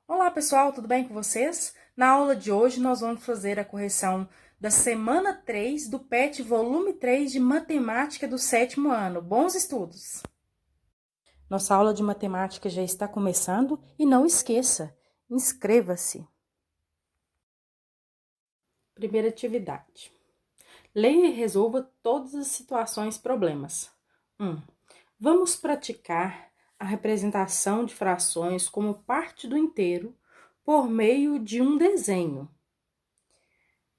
Olá pessoal, tudo bem com vocês? Na aula de hoje nós vamos fazer a correção da semana 3 do PET volume 3 de matemática do 7º ano. Bons estudos! Nossa aula de matemática já está começando e não esqueça, inscreva-se! Primeira atividade. Leia e resolva todas as situações problemas. 1. Vamos praticar a representação de frações como parte do inteiro por meio de um desenho.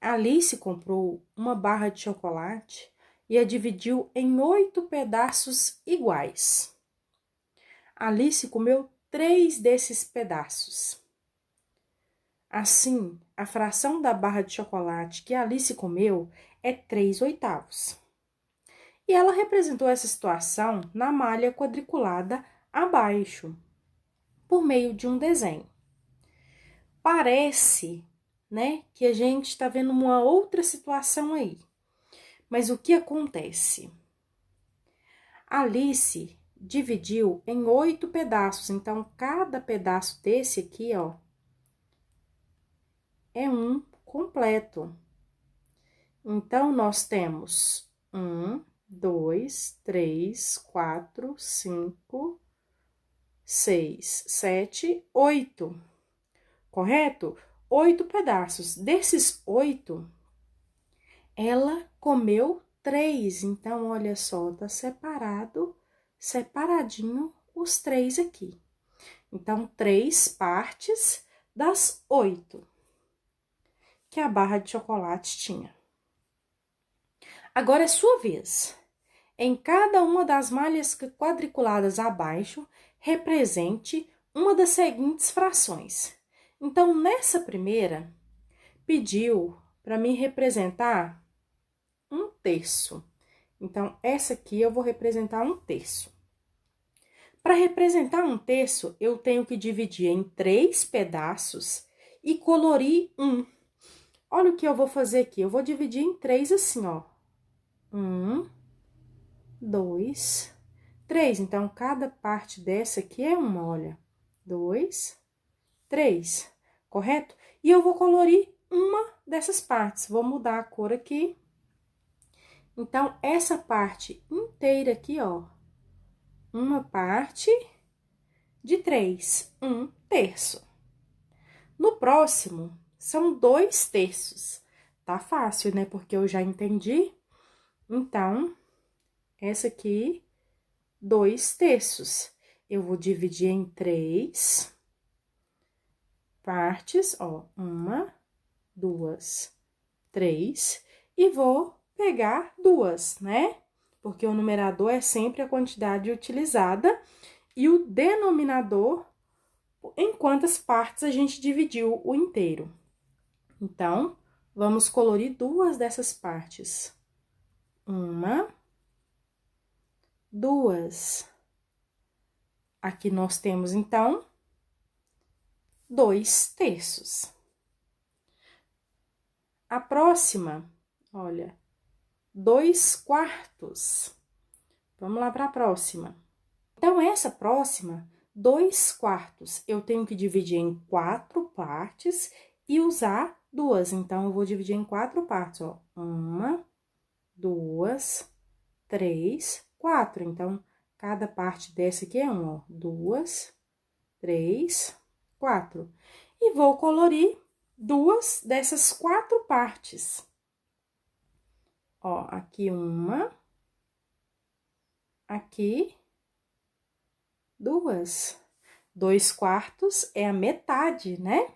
Alice comprou uma barra de chocolate e a dividiu em 8 pedaços iguais. Alice comeu 3 desses pedaços. Assim, a fração da barra de chocolate que Alice comeu é 3/8. E ela representou essa situação na malha quadriculada abaixo, por meio de um desenho. Parece, né, que a gente está vendo uma outra situação aí. Mas o que acontece? Alice dividiu em 8 pedaços, então cada pedaço desse aqui, ó, é um completo. Então, nós temos 1, 2, 3, 4, 5, 6, 7, 8. Correto? 8 pedaços. Desses 8, ela comeu 3. Então, olha só, tá separadinho os 3 aqui. Então, 3 partes das 8 que a barra de chocolate tinha. Agora é sua vez. Em cada uma das malhas quadriculadas abaixo, represente uma das seguintes frações. Então, nessa primeira, pediu para mim representar 1/3. Então, essa aqui eu vou representar 1/3. Para representar 1/3, eu tenho que dividir em 3 pedaços e colorir um. Olha o que eu vou fazer aqui. Eu vou dividir em 3 assim, ó. 1, 2, 3. Então, cada parte dessa aqui é uma, olha. 2, 3, correto? E eu vou colorir uma dessas partes. Vou mudar a cor aqui. Então, essa parte inteira aqui, ó. Uma parte de 3, 1/3. No próximo, são 2/3. Tá fácil, né? Porque eu já entendi. Então, essa aqui, 2/3. Eu vou dividir em 3 partes, ó. 1, 2, 3. E vou pegar 2, né? Porque o numerador é sempre a quantidade utilizada e o denominador em quantas partes a gente dividiu o inteiro. Então, vamos colorir 2 dessas partes. 1, 2. Aqui nós temos, então, 2/3. A próxima, olha, 2/4. Vamos lá para a próxima. Então, essa próxima, 2/4, eu tenho que dividir em 4 partes e usar 2. Então, eu vou dividir em 4 partes, ó. 1, 2, 3, 4. Então, cada parte dessa aqui é 1, ó. 2, 3, 4. E vou colorir 2 dessas 4 partes. Ó, aqui uma, aqui 2. 2/4 é a metade, né?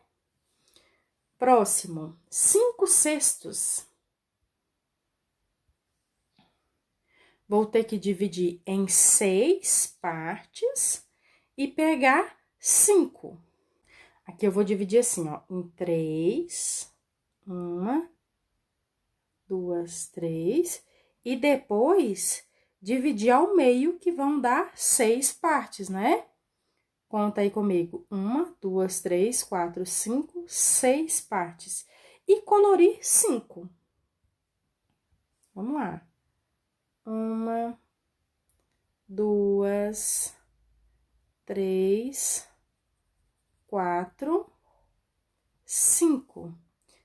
Próximo, 5/6. Vou ter que dividir em 6 partes e pegar 5. Aqui eu vou dividir assim, ó, em 3, 1, 2, 3, e depois dividir ao meio, que vão dar 6 partes, né? Conta aí comigo. 1, 2, 3, 4, 5, 6 partes. E colorir 5. Vamos lá. 1, 2, 3, 4, 5.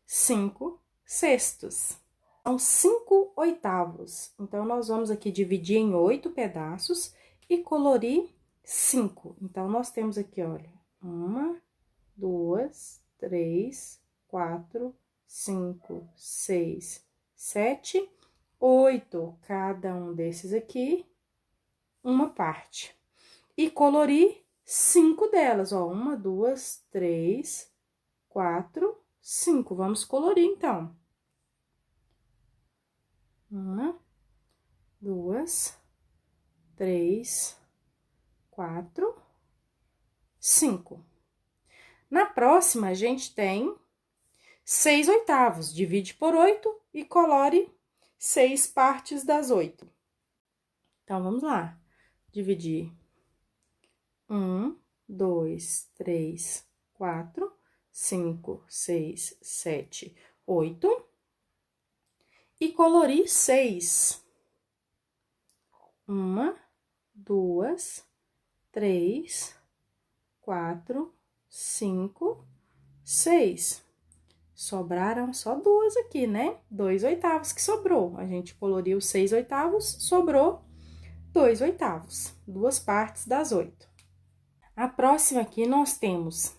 5 sextos. São 5 oitavos. Então, nós vamos aqui dividir em 8 pedaços e colorir 5. Então, nós temos aqui, olha, 1, 2, 3, 4, 5, 6, 7, 8. Cada um desses aqui, uma parte. E colorir 5 delas, ó. 1, 2, 3, 4, 5. Vamos colorir, então. 1, 2, 3, 4, 5. Na próxima, a gente tem 6 oitavos. Divide por 8 e colore 6 partes das 8. Então, vamos lá. Dividir. 1, 2, 3, 4, 5, 6, 7, 8. E colorir 6. 1, 2, 3, 4, 5, 6. Sobraram só 2 aqui, né? 2 oitavos que sobrou. A gente coloriu 6 oitavos, sobrou 2 oitavos. 2 partes das 8. A próxima aqui, nós temos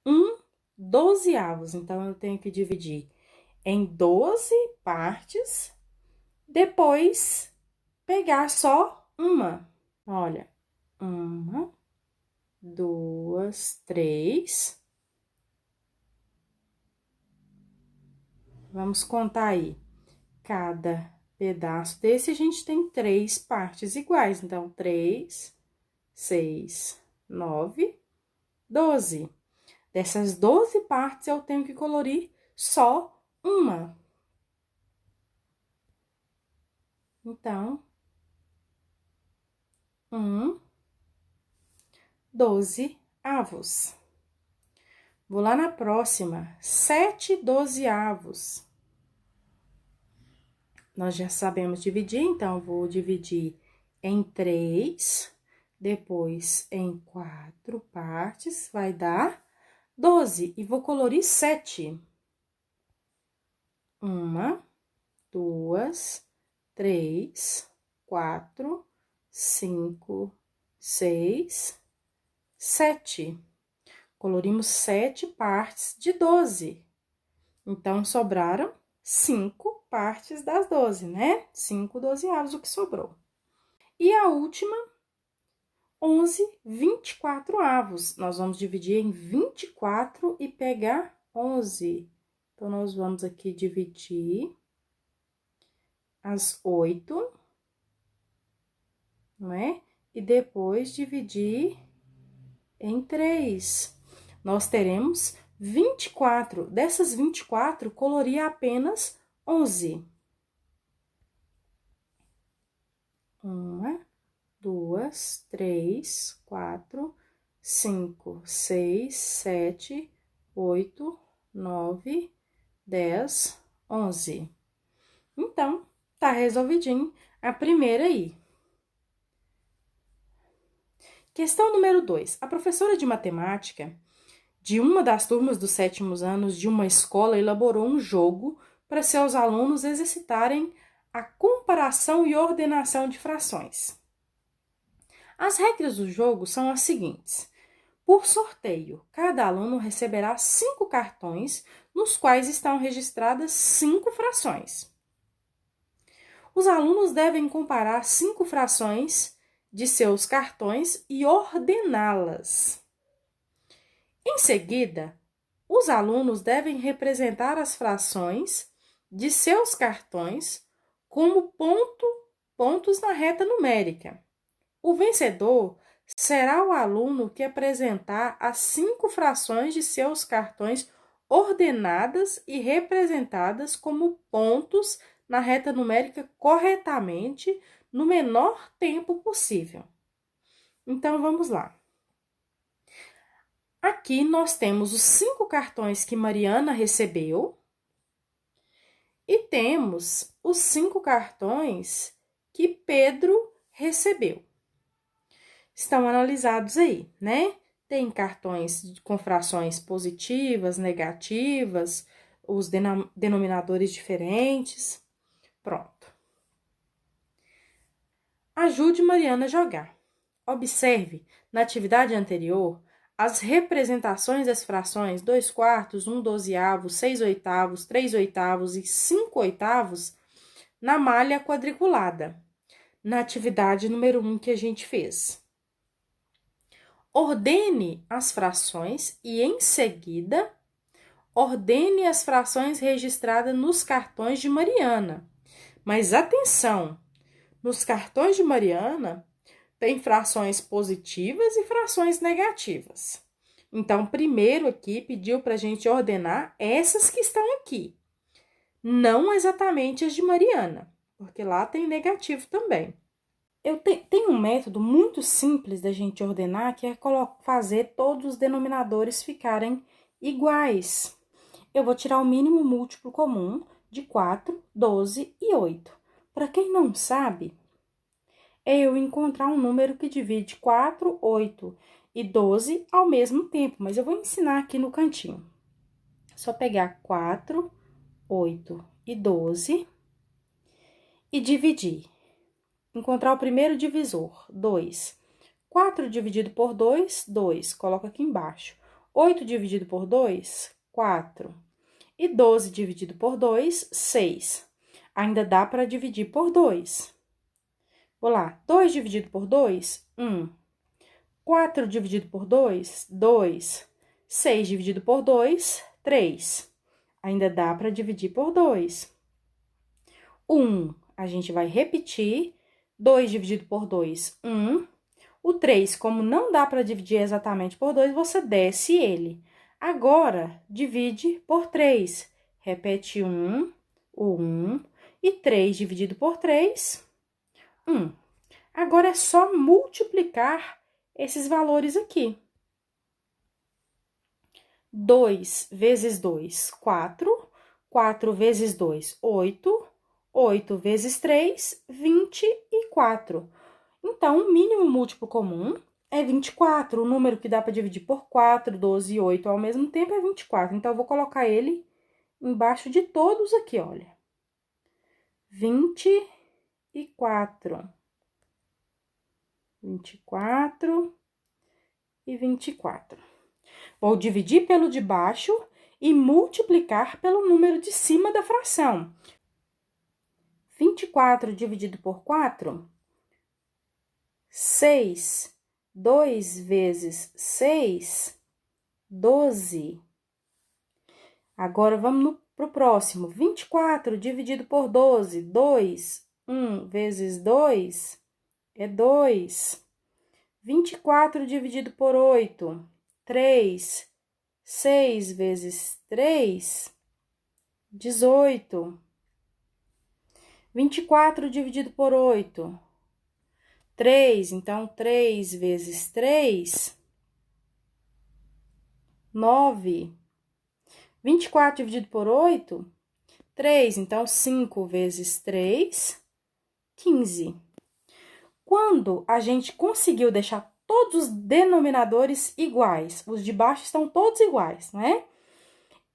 1 dozeavos. Então, eu tenho que dividir em 12 partes, depois pegar só uma. Olha, 1, 2, 3. Vamos contar aí. Cada pedaço desse, a gente tem 3 partes iguais. Então, 3, 6, 9, 12. Dessas 12 partes, eu tenho que colorir só uma. Então, 12 avos. Vou lá na próxima, 7 dozeavos. Nós já sabemos dividir, então, vou dividir em 3, depois em 4 partes, vai dar 12. E vou colorir 7. 1, 2, 3, 4, 5, 6, 7. Colorimos 7 partes de 12. Então, sobraram 5 partes das 12, né? 5 dozeavos, o que sobrou. E a última, 11 24avos. Nós vamos dividir em 24 e pegar 11. Então, nós vamos aqui dividir as 8, não é? E depois dividir em 3. Nós teremos 24. Dessas 24, colorir apenas 11. 1, 2, 3, 4, 5, 6, 7, 8, 9, 10, 11. Então, tá resolvidinho a primeira aí. Questão número 2. A professora de matemática de uma das turmas dos 7º anos de uma escola elaborou um jogo para seus alunos exercitarem a comparação e ordenação de frações. As regras do jogo são as seguintes. Por sorteio, cada aluno receberá 5 cartões, nos quais estão registradas 5 frações. Os alunos devem comparar 5 frações de seus cartões e ordená-las. Em seguida, os alunos devem representar as frações de seus cartões como pontos na reta numérica. O vencedor será o aluno que apresentar as 5 frações de seus cartões ordenadas e representadas como pontos na reta numérica corretamente no menor tempo possível. Então, vamos lá. Aqui nós temos os 5 cartões que Mariana recebeu e temos os 5 cartões que Pedro recebeu. Estão analisados aí, né? tem cartões com frações positivas, negativas, os denominadores diferentes. Pronto. Ajude Mariana a jogar. Observe, na atividade anterior, as representações das frações 2/4, 1/12, 6/8, 3/8 e 5/8 na malha quadriculada, na atividade número 1 que a gente fez. Ordene as frações e, em seguida, ordene as frações registradas nos cartões de Mariana. Mas atenção, nos cartões de Mariana tem frações positivas e frações negativas. Então, primeiro aqui pediu para a gente ordenar essas que estão aqui, não exatamente as de Mariana, porque lá tem negativo também. Eu tenho um método muito simples da gente ordenar, que é fazer todos os denominadores ficarem iguais. Eu vou tirar o mínimo múltiplo comum de 4, 12 e 8. Para quem não sabe, é eu encontrar um número que divide 4, 8 e 12 ao mesmo tempo, mas eu vou ensinar aqui no cantinho. É só pegar 4, 8 e 12 e dividir. Encontrar o primeiro divisor, 2. 4 dividido por 2, 2. Coloca aqui embaixo. 8 dividido por 2, 4. E 12 dividido por 2, 6. Ainda dá para dividir por 2. Vou lá. 2 dividido por 2, 1. 4 dividido por 2, 2. 6 dividido por 2, 3. Ainda dá para dividir por 2. 1, a gente vai repetir. 2 dividido por 2, 1. O 3, como não dá para dividir exatamente por 2, você desce ele. Agora, divide por 3. Repete 1, o 1. E 3 dividido por 3, 1. Agora, é só multiplicar esses valores aqui. 2 vezes 2, 4. 4 vezes 2, 8. 8 vezes 3, 24. Então, o mínimo múltiplo comum é 24. O número que dá para dividir por 4, 12 e 8 ao mesmo tempo é 24. Então, eu vou colocar ele embaixo de todos aqui, olha. 24. 24 e 24. Vou dividir pelo de baixo e multiplicar pelo número de cima da fração. 24 dividido por 4, 6. 2 vezes 6, 12. Agora, vamos para o próximo. 24 dividido por 12, 2. 1 vezes 2 é 2. 24 dividido por 8, 3. 6 vezes 3, 18. 24 dividido por 8, 3. Então, 3 vezes 3, 9. 24 dividido por 8, 3. Então, 5 vezes 3, 15. Quando a gente conseguiu deixar todos os denominadores iguais, os de baixo estão todos iguais, né?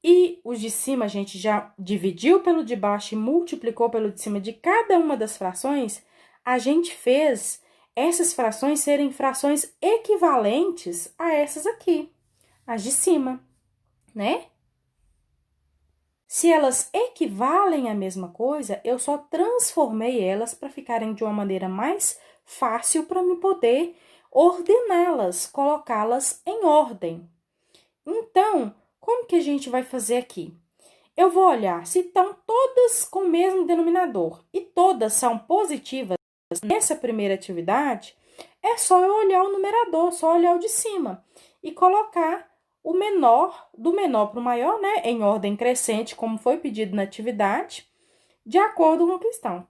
E os de cima a gente já dividiu pelo de baixo e multiplicou pelo de cima de cada uma das frações, a gente fez essas frações serem frações equivalentes a essas aqui, as de cima, né? Se elas equivalem à mesma coisa, eu só transformei elas para ficarem de uma maneira mais fácil para me poder ordená-las, colocá-las em ordem. Então, como que a gente vai fazer aqui? Eu vou olhar se estão todas com o mesmo denominador e todas são positivas nessa primeira atividade, é só eu olhar o numerador, só olhar o de cima e colocar o menor, do menor para o maior, né, em ordem crescente, como foi pedido na atividade, de acordo com a questão.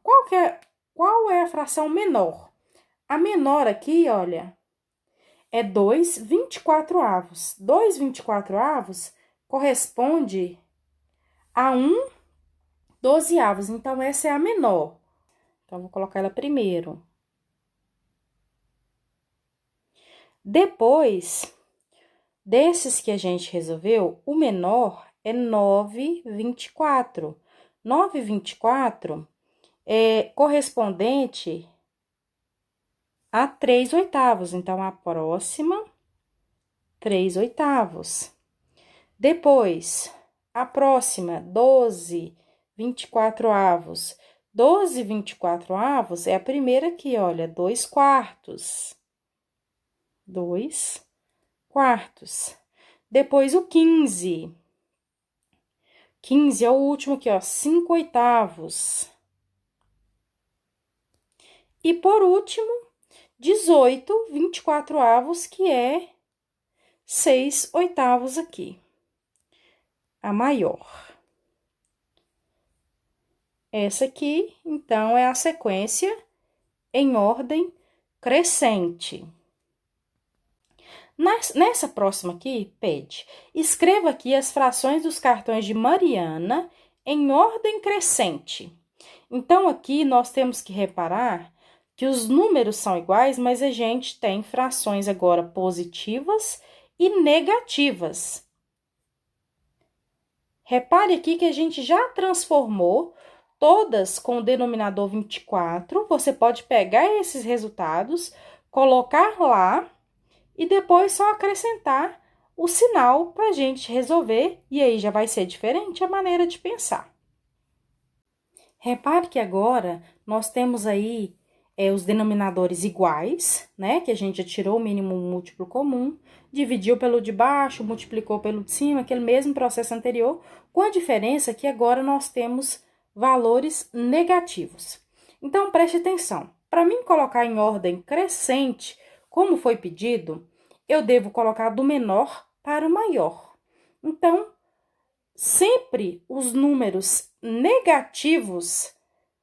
Qual é a fração menor? A menor aqui, olha, é 2 24avos. 2 24avos corresponde a 1 12avos. Então, essa é a menor. Então, vou colocar ela primeiro. Depois, Desses que a gente resolveu, o menor é 9,24. 9,24 é correspondente a 3/8. Então, a próxima, 3/8. Depois, a próxima, 12,24. 12,24 é a primeira aqui, olha, 2/4. 2/4. Depois, o 15. 15 é o último aqui, ó, 5/8. E, por último, 18,24, que é 6/8 aqui. A maior. Essa aqui, então, é a sequência em ordem crescente. Nessa próxima aqui, pede, escreva aqui as frações dos cartões de Mariana em ordem crescente. Então, aqui nós temos que reparar que os números são iguais, mas a gente tem frações agora positivas e negativas. Repare aqui que a gente já transformou todas com o denominador 24. Você pode pegar esses resultados, colocar lá e depois só acrescentar o sinal para a gente resolver, e aí já vai ser diferente a maneira de pensar. Repare que agora nós temos aí os denominadores iguais, né? Que a gente já tirou o mínimo múltiplo comum, dividiu pelo de baixo, multiplicou pelo de cima, aquele mesmo processo anterior, com a diferença que agora nós temos valores negativos. Então, preste atenção. Para mim colocar em ordem crescente, como foi pedido, eu devo colocar do menor para o maior. Então, sempre os números negativos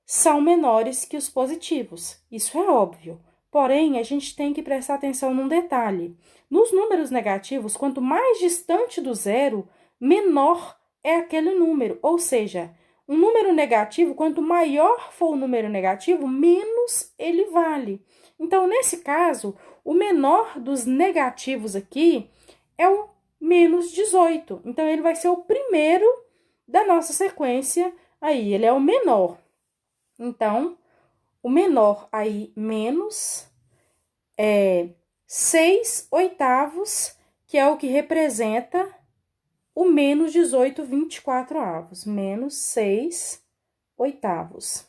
são menores que os positivos. Isso é óbvio. Porém, a gente tem que prestar atenção num detalhe. Nos números negativos, quanto mais distante do zero, menor é aquele número. Ou seja, um número negativo, quanto maior for o número negativo, menos ele vale. Então, nesse caso, o menor dos negativos aqui é o menos 18. Então, ele vai ser o primeiro da nossa sequência aí, ele é o menor. Então, o menor aí, menos 6/8, que é o que representa o menos 18,24. Menos 6/8.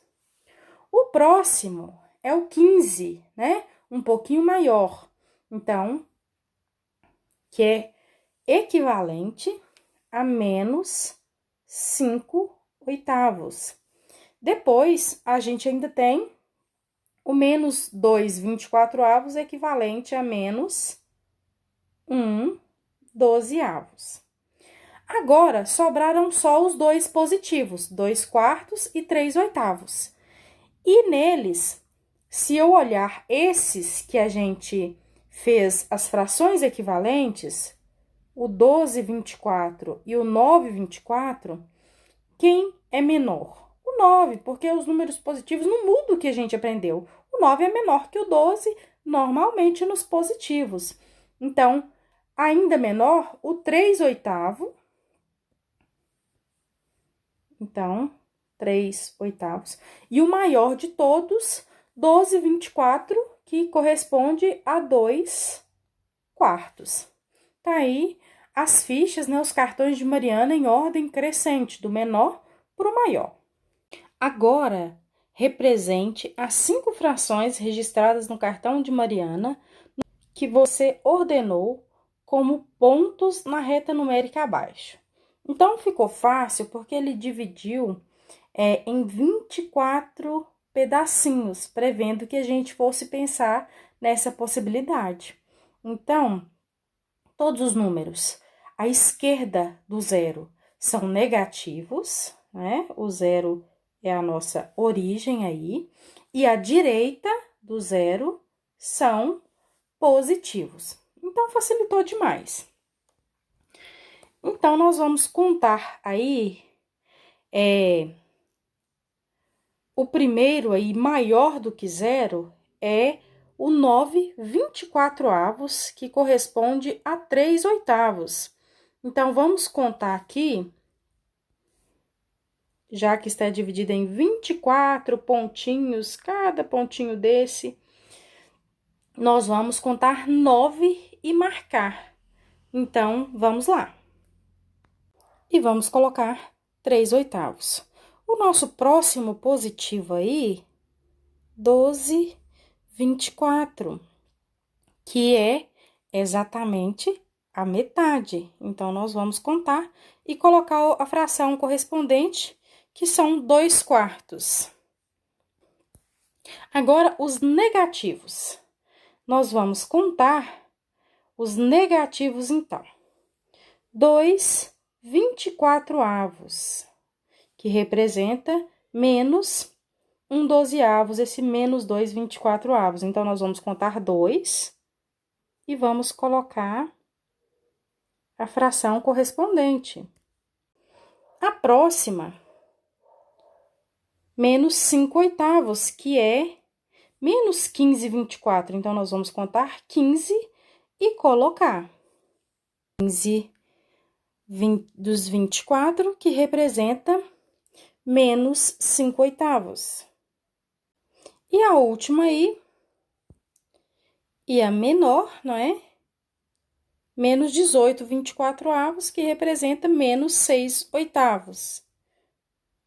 O próximo é o 15, né? Um pouquinho maior. Então, que é equivalente a menos 5/8. Depois, a gente ainda tem o menos 2,24, equivalente a menos 1/12. Agora, sobraram só os dois positivos, 2/4 e 3/8. E neles, se eu olhar esses que a gente fez as frações equivalentes, o 12/24 e o 9/24, quem é menor? O 9, porque os números positivos não mudam o que a gente aprendeu. O 9 é menor que o 12, normalmente nos positivos. Então, ainda menor, o 3/8. Então, 3/8. E o maior de todos, 12/24, que corresponde a 2/4. Tá aí as fichas, né, os cartões de Mariana em ordem crescente, do menor para o maior. Agora, represente as 5 frações registradas no cartão de Mariana que você ordenou como pontos na reta numérica abaixo. Então, ficou fácil porque ele dividiu em 24 pedacinhos, prevendo que a gente fosse pensar nessa possibilidade. Então, todos os números à esquerda do zero são negativos, né? O zero é a nossa origem aí, e à direita do zero são positivos. Então, facilitou demais. Então, nós vamos contar aí, o primeiro aí, maior do que zero, é o 9/24, que corresponde a 3/8. Então, vamos contar aqui, já que está dividida em 24 pontinhos, cada pontinho desse, nós vamos contar 9 e marcar. Então, vamos lá. E vamos colocar 3/8. O nosso próximo positivo aí, 12/24, que é exatamente a metade. Então, nós vamos contar e colocar a fração correspondente, que são 2/4. Agora, os negativos. Nós vamos contar os negativos, então. 2/24, que representa menos 1/12, esse menos 2/24. Então, nós vamos contar 2 e vamos colocar a fração correspondente. A próxima, menos 5/8, que é menos 15/24. Então, nós vamos contar 15 e colocar 15 dos 24, que representa menos 5/8. E a última aí, e a menor, não é? Menos 18/24, que representa menos 6/8.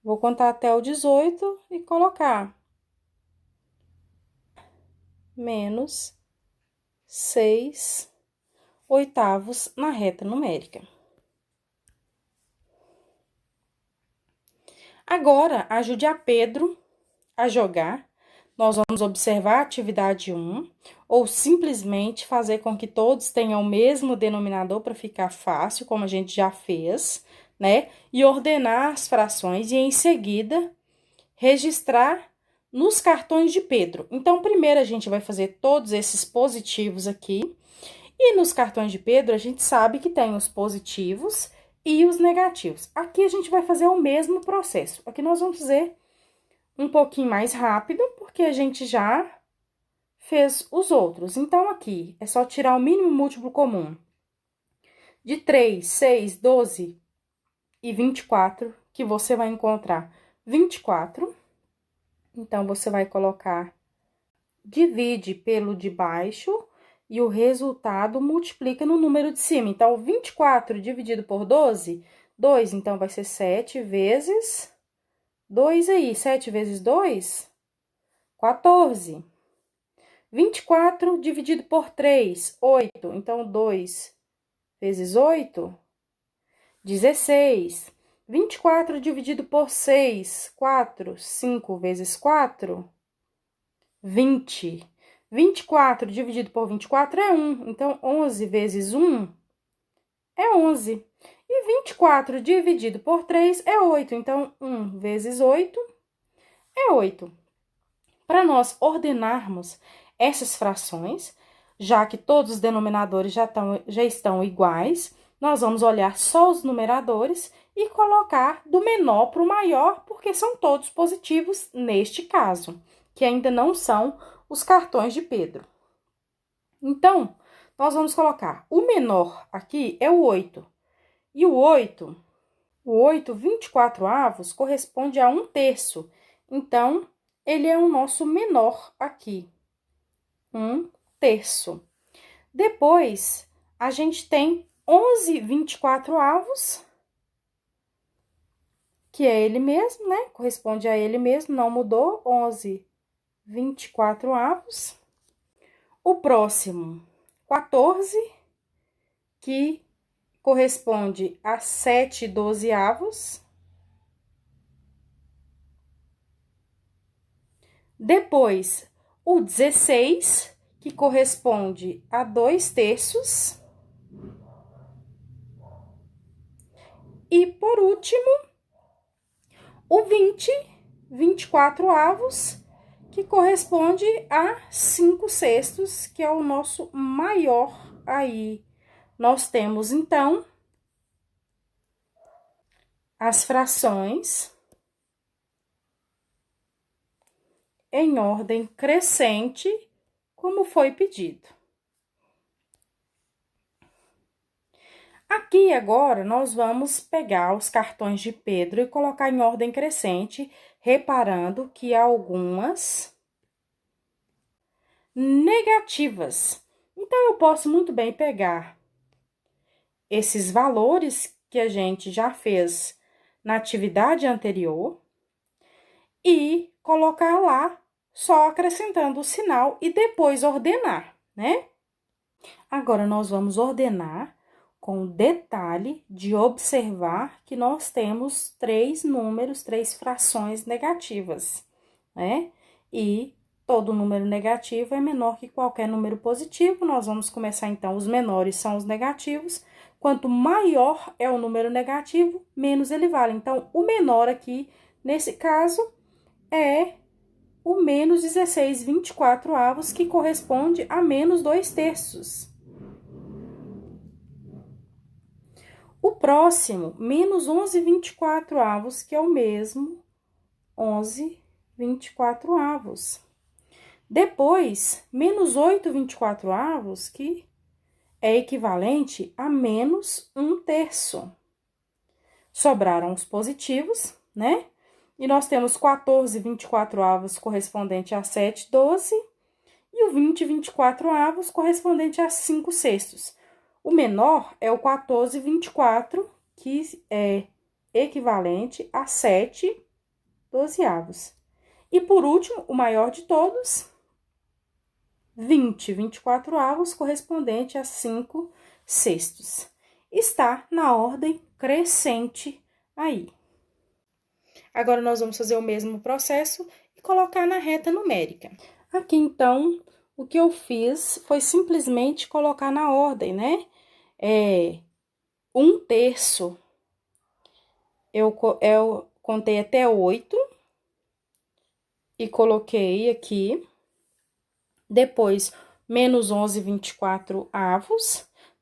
Vou contar até o 18 e colocar menos 6/8 na reta numérica. Agora, ajude a Pedro a jogar. Nós vamos observar a atividade 1, ou simplesmente fazer com que todos tenham o mesmo denominador para ficar fácil, como a gente já fez, né? E ordenar as frações e, em seguida, registrar nos cartões de Pedro. Então, primeiro a gente vai fazer todos esses positivos aqui, e nos cartões de Pedro a gente sabe que tem os positivos e os negativos. Aqui a gente vai fazer o mesmo processo. Aqui nós vamos fazer um pouquinho mais rápido, porque a gente já fez os outros. Então, aqui é só tirar o mínimo múltiplo comum de 3, 6, 12 e 24, que você vai encontrar 24. Então, você vai colocar, divide pelo de baixo e o resultado multiplica no número de cima. Então, 24 dividido por 12, 2, então, vai ser 7 vezes 2 aí. 7 vezes 2, 14. 24 dividido por 3, 8. Então, 2 vezes 8, 16. 24 dividido por 6, 4. 5 vezes 4, 20. 24 dividido por 24 é 1. Então, 11 vezes 1 é 11. E 24 dividido por 3 é 8. Então, 1 vezes 8 é 8. Para nós ordenarmos essas frações, já que todos os denominadores já estão iguais, nós vamos olhar só os numeradores e colocar do menor para o maior, porque são todos positivos neste caso, que ainda não são os cartões de Pedro. Então, nós vamos colocar o menor aqui é o 8. E o 8, 24 corresponde a 1/3. Então, ele é o nosso menor aqui. 1/3. Depois, a gente tem 11/24, que é ele mesmo, né? Corresponde a ele mesmo, não mudou. 11/24. O próximo, 14, que corresponde a 7/12. Depois, o 16, que corresponde a 2/3. E, por último, o 20/24, que corresponde a 5/6, que é o nosso maior aí. Nós temos, então, as frações em ordem crescente como foi pedido. Aqui agora nós vamos pegar os cartões de Pedro e colocar em ordem crescente, reparando que há algumas negativas. Então, eu posso muito bem pegar esses valores que a gente já fez na atividade anterior e colocar lá, só acrescentando o sinal e depois ordenar, né? Agora, nós vamos ordenar com o detalhe de observar que nós temos 3 números, 3 frações negativas, né? E todo número negativo é menor que qualquer número positivo. Nós vamos começar, então, os menores são os negativos. Quanto maior é o número negativo, menos ele vale. Então, o menor aqui, nesse caso, é o menos 16/24, que corresponde a menos 2/3. O próximo, menos 11/24, que é o mesmo 11/24. Depois, menos 8/24, que é equivalente a menos 1/3. Sobraram os positivos, né? E nós temos 14/24 correspondente a 7/12 e o 20/24 correspondente a 5/6. O menor é o 14/24, que é equivalente a 7/12. E por último, o maior de todos, 20/24, correspondente a 5/6. Está na ordem crescente aí. Agora, nós vamos fazer o mesmo processo e colocar na reta numérica. Aqui, então, o que eu fiz foi simplesmente colocar na ordem, né? 1/3, eu contei até 8 e coloquei aqui. Depois, menos 11/24.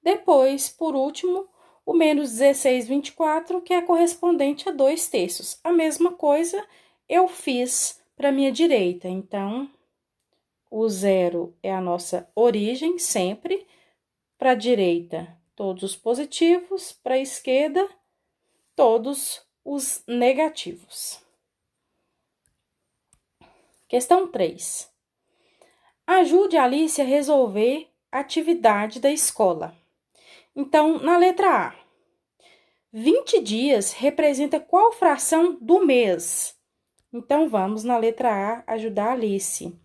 Depois, por último, o menos 16/24, que é correspondente a 2/3. A mesma coisa eu fiz para minha direita. Então, o 0 é a nossa origem sempre. Para a direita, todos os positivos. Para a esquerda, todos os negativos. Questão 3. Ajude a Alice a resolver a atividade da escola. Então, na letra A, 20 dias representa qual fração do mês? Então, vamos na letra A ajudar a Alice.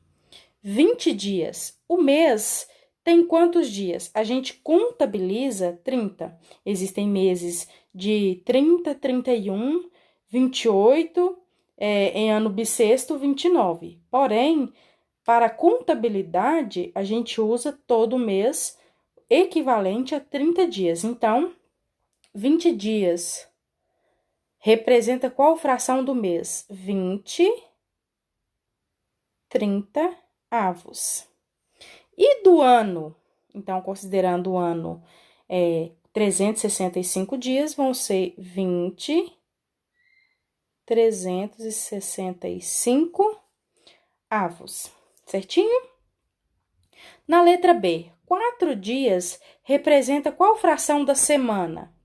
20 dias. O mês tem quantos dias? A gente contabiliza 30. Existem meses de 30, 31, 28, em ano bissexto, 29. Porém, para contabilidade, a gente usa todo mês equivalente a 30 dias. Então, 20 dias representa qual fração do mês? 20, 30 avos. E do ano? Então, considerando o ano 365 dias, vão ser 20, 365 avos. Certinho? Na letra B, 4 dias representa qual fração da semana?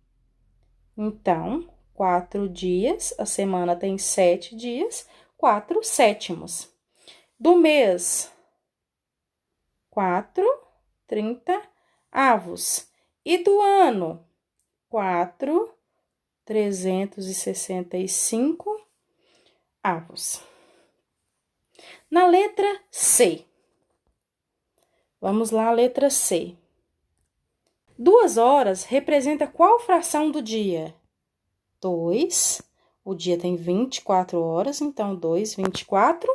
Então, 4 dias, a semana tem 7 dias, 4/7. Do mês, 4, 30 avos. E do ano, 4, 365 avos. Na letra C, vamos lá, letra C. 2 horas representa qual fração do dia? 2. O dia tem 24 horas, então 2/24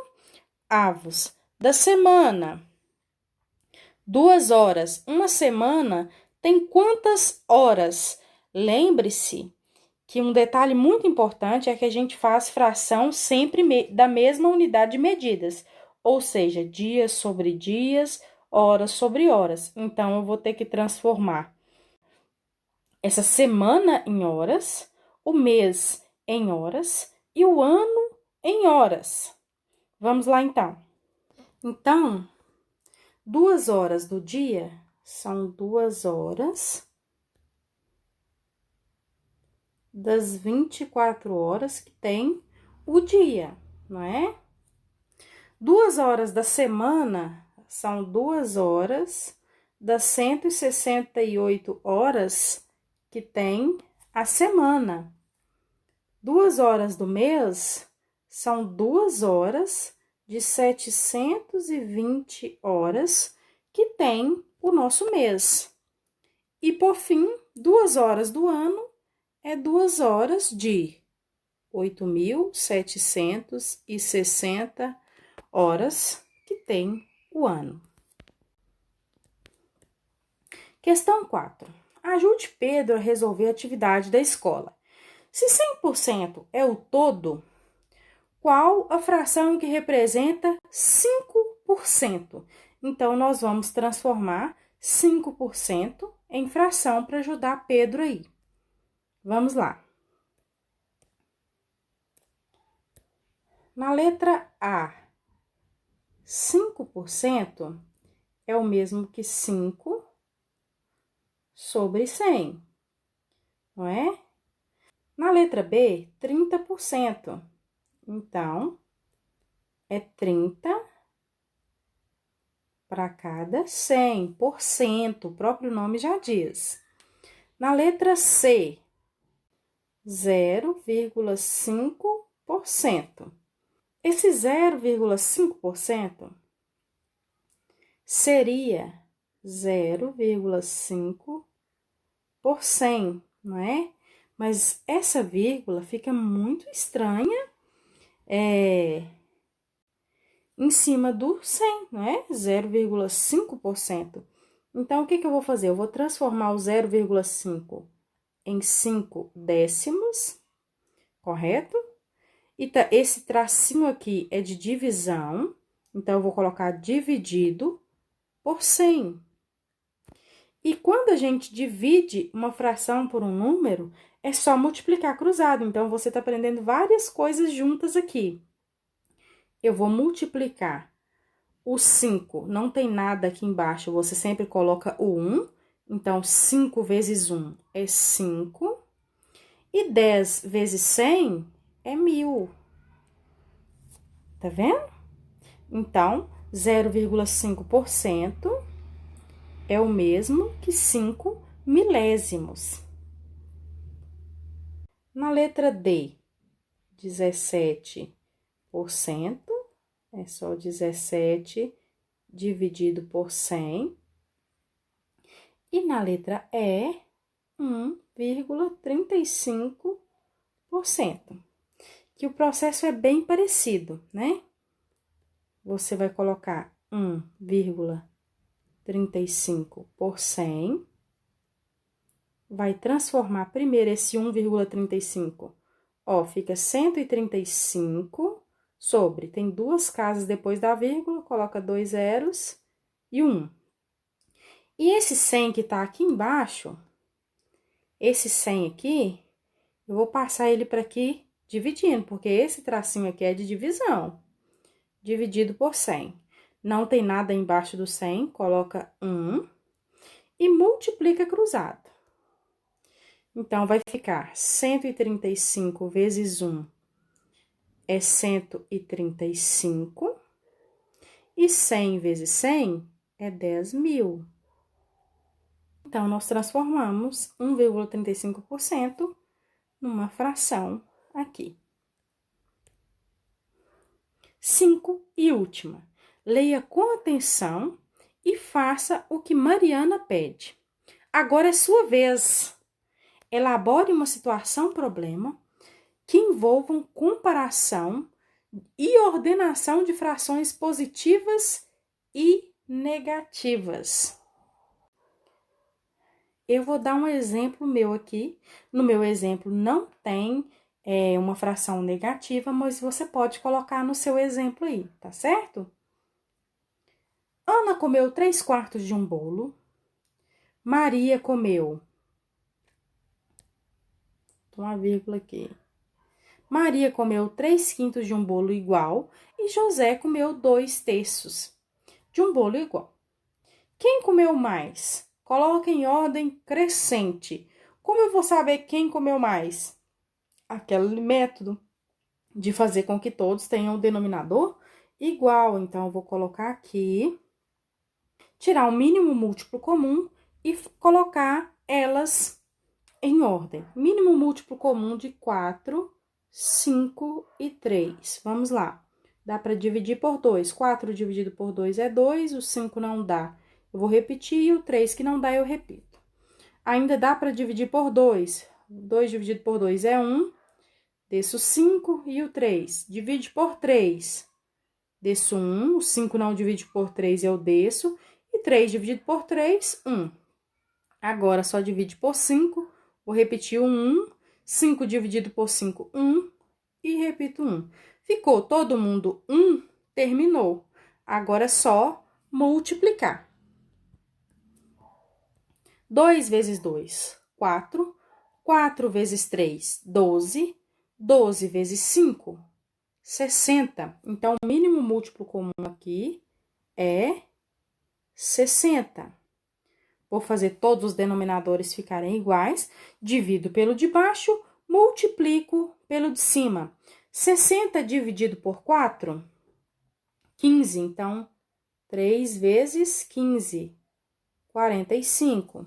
avos. Da semana, 2 horas. Uma semana tem quantas horas? Lembre-se que um detalhe muito importante é que a gente faz fração sempre da mesma unidade de medidas, ou seja, dias sobre dias, horas sobre horas. Então, eu vou ter que transformar essa semana em horas, o mês em horas e o ano em horas. Vamos lá, então. Então, 2 horas do dia são 2 horas das 24 horas que tem o dia, não é? 2 horas da semana são 2 horas das 168 horas que tem a semana. 2 horas do mês são 2 horas de 720 horas que tem o nosso mês. E, por fim, 2 horas do ano é 2 horas de 8.760 horas que tem o ano. Questão 4. Ajude Pedro a resolver a atividade da escola. Se 100% é o todo, qual a fração que representa 5%? Então, nós vamos transformar 5% em fração para ajudar Pedro aí. Vamos lá. Na letra A, 5% é o mesmo que 5 sobre 100, não é? Na letra B, 30%. Então, é 30 para cada 100%, o próprio nome já diz. Na letra C, 0,5%. Esse 0,5% seria 0,5 por 100, não é? Mas essa vírgula fica muito estranha em cima do 100, não é? 0,5%. Então, o que eu vou fazer? Eu vou transformar o 0,5 em 5 décimos, correto? E esse tracinho aqui é de divisão, então, eu vou colocar dividido por 100. E quando a gente divide uma fração por um número, é só multiplicar cruzado. Então, você está aprendendo várias coisas juntas aqui. Eu vou multiplicar o 5, não tem nada aqui embaixo, você sempre coloca o 1. Então, 5 vezes 1 é 5. E 10 vezes 100 é 1000. Tá vendo? Então, 0,5% é o mesmo que 5 milésimos. Na letra D, 17%, é só 17 dividido por 100. E na letra E, 1,35%. Que o processo é bem parecido, né? Você vai colocar 1,35 por 100. Vai transformar primeiro esse 1,35. Ó, fica 135 sobre, tem duas casas depois da vírgula, coloca 2 zeros e 1. E esse 100 que tá aqui embaixo, esse 100 aqui, eu vou passar ele para aqui dividindo, porque esse tracinho aqui é de divisão. Dividido por 100. Não tem nada embaixo do 100, coloca 1 e multiplica cruzado. Então, vai ficar 135 vezes 1 é 135. E 100 vezes 100 é 10.000. Então, nós transformamos 1,35% numa fração aqui. 5 e última. Leia com atenção e faça o que Mariana pede. Agora é sua vez. Elabore uma situação-problema que envolvam comparação e ordenação de frações positivas e negativas. Eu vou dar um exemplo meu aqui. No meu exemplo não tem uma fração negativa, mas você pode colocar no seu exemplo aí, tá certo? Ana comeu 3/4 de um bolo. Maria comeu... uma vírgula aqui. Maria comeu 3/5 de um bolo igual e José comeu 2/3 de um bolo igual. Quem comeu mais? Coloca em ordem crescente. Como eu vou saber quem comeu mais? Aquele método de fazer com que todos tenham o denominador igual. Então, eu vou colocar aqui, tirar o mínimo múltiplo comum e colocar elas em ordem. Mínimo múltiplo comum de 4, 5 e 3. Vamos lá. Dá para dividir por 2. 4 dividido por 2 é 2, o 5 não dá. Eu vou repetir, e o 3 que não dá, eu repito. Ainda dá para dividir por 2. 2 dividido por 2 é 1. Desço 5 e o 3. Divide por 3. Desço 1. O 5 não divide por 3, eu desço. E 3 dividido por 3, 1. Agora, só divide por 5. Vou repetir o 1. 5 dividido por 5, 1. E repito 1. Ficou todo mundo 1, terminou. Agora é só multiplicar. 2 vezes 2, 4. 4 vezes 3, 12. 12 vezes 5, 60. Então, o mínimo múltiplo comum aqui é 60. Vou fazer todos os denominadores ficarem iguais. Divido pelo de baixo, multiplico pelo de cima. 60 dividido por 4, 15. Então, 3 vezes 15, 45.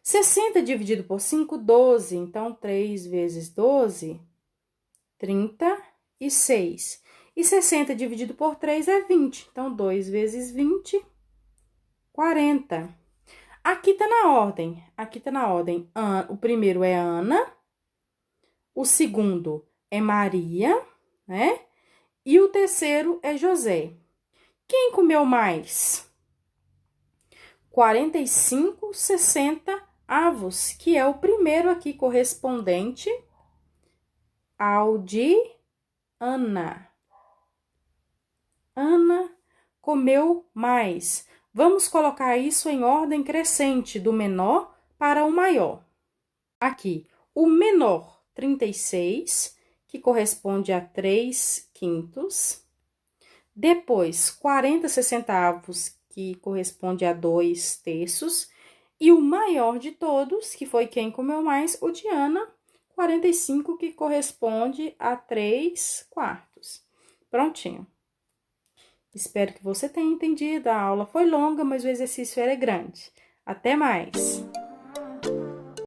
60 dividido por 5, 12. Então, 3 vezes 12, 36. E 60 dividido por 3 é 20. Então, 2 vezes 20, 40. Aqui tá na ordem. Aqui tá na ordem. O primeiro é Ana. O segundo é Maria, né? E o terceiro é José. Quem comeu mais? 45, 60 avos, que é o primeiro aqui correspondente ao de Ana. Ana comeu mais. Vamos colocar isso em ordem crescente, do menor para o maior. Aqui, o menor, 36, que corresponde a 3/5. Depois, 40 centavos, que corresponde a 2/3. E o maior de todos, que foi quem comeu mais, o de Ana, 45, que corresponde a 3/4. Prontinho. Espero que você tenha entendido. A aula foi longa, mas o exercício era grande. Até mais!